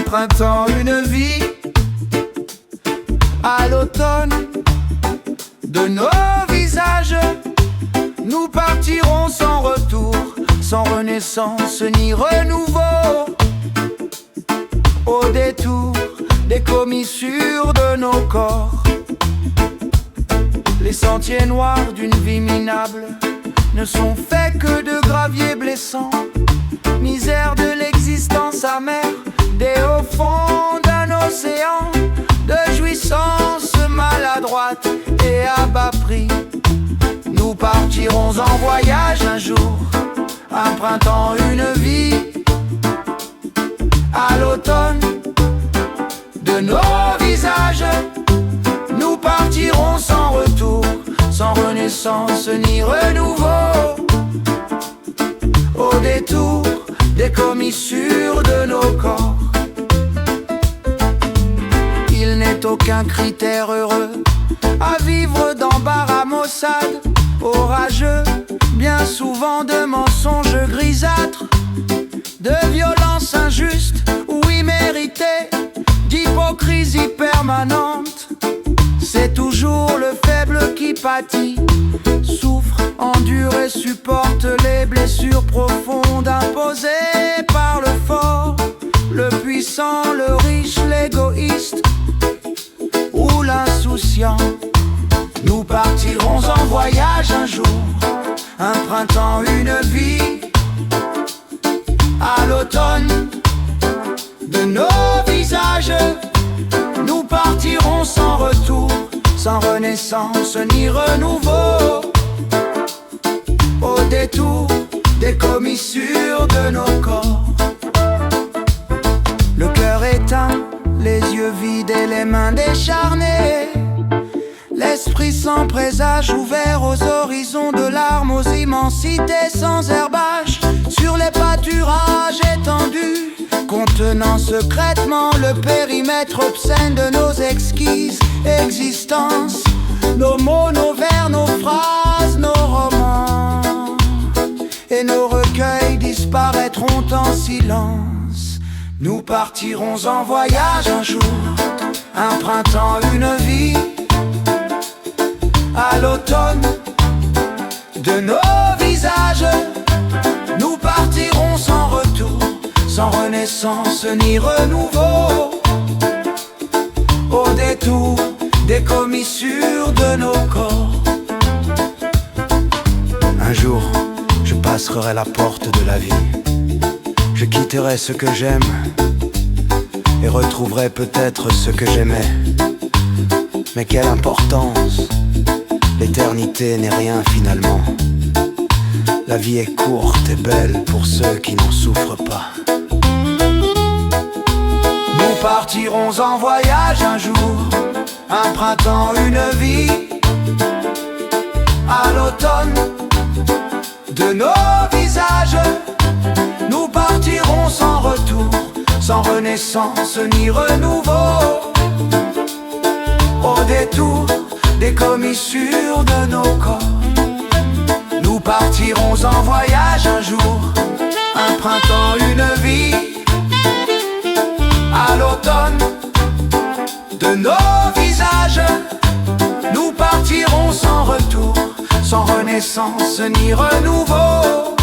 printemps, une vie. À l'automne, de nos visages, nous partirons sans retour, sans renaissance ni renouveau. Au détour des commissures de nos corps, les sentiers noirs d'une vie minable ne sont faits que de gravier blessant, misère de l'existence amère, des hauts fonds d'un océan de jouissance maladroite et à bas prix. Nous partirons en voyage un jour, un printemps, une vie. À l'automne, de nos visages, nous partirons sans retour, sans renaissance ni renouveau. Au détour des commissures de nos corps, il n'est aucun critère heureux à vivre d'embarras maussade, orageux, bien souvent de mensonges grisâtres, de violences injustes ou imméritées, d'hypocrisie permanente. C'est toujours le faible qui pâtit, souffre, endure et supporte les blessures profondes imposées par le fort, le puissant, le riche, l'égoïste ou l'insouciant. Nous partirons en voyage un jour, un printemps, une vie. À l'automne, de nos visages, nous partirons sans retour, sans renaissance ni renouveau. Au détour des commissures de nos corps, le cœur éteint, les yeux vides et les mains décharnées, l'esprit sans présage ouvert aux horizons de larmes, aux immensités sans herbage, sur les pâturages étendus, contenant secrètement le périmètre obscène de nos exquises existences. Nos mots, nos vers, nos phrases, nos romans et nos recueils disparaîtront en silence. Nous partirons en voyage un jour, un printemps, une vie. À l'automne, de nos visages, nous partirons sans retour, sans renaissance ni renouveau. Au détour des commissures de nos corps, un jour, je passerai la porte de la vie. Je quitterai ce que j'aime et retrouverai peut-être ce que j'aimais. Mais quelle importance! L'éternité n'est rien finalement. La vie est courte et belle pour ceux qui n'en souffrent pas. Nous partirons en voyage un jour, un printemps, une vie. À l'automne, de nos visages, nous partirons sans retour, sans renaissance ni renouveau. Au détour des commissures de nos corps, nous partirons en voyage un jour, un printemps, une vie. À l'automne, de nos visages, nous partirons sans retour, sans renaissance ni renouveau.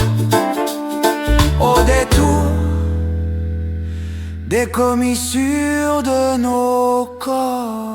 Au détour des commissures de nos corps.